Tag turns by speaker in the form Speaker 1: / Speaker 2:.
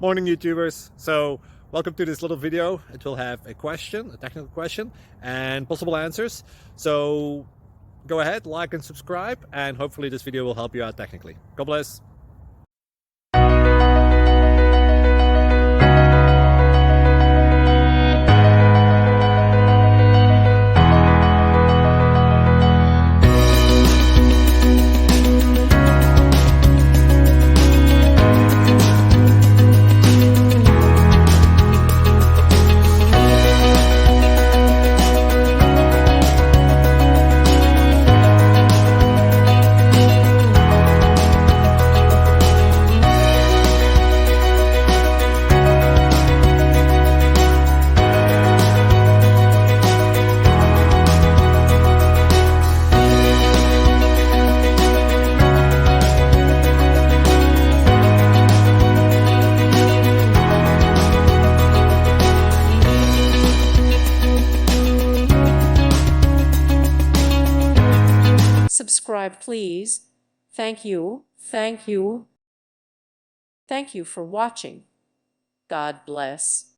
Speaker 1: Morning YouTubers. So welcome to this little video. It will have a question, a technical question, and possible answers. So go ahead, like and subscribe, and hopefully this video will help you out technically. God bless.
Speaker 2: Subscribe, please. Thank you. Thank you. Thank you for watching. God bless.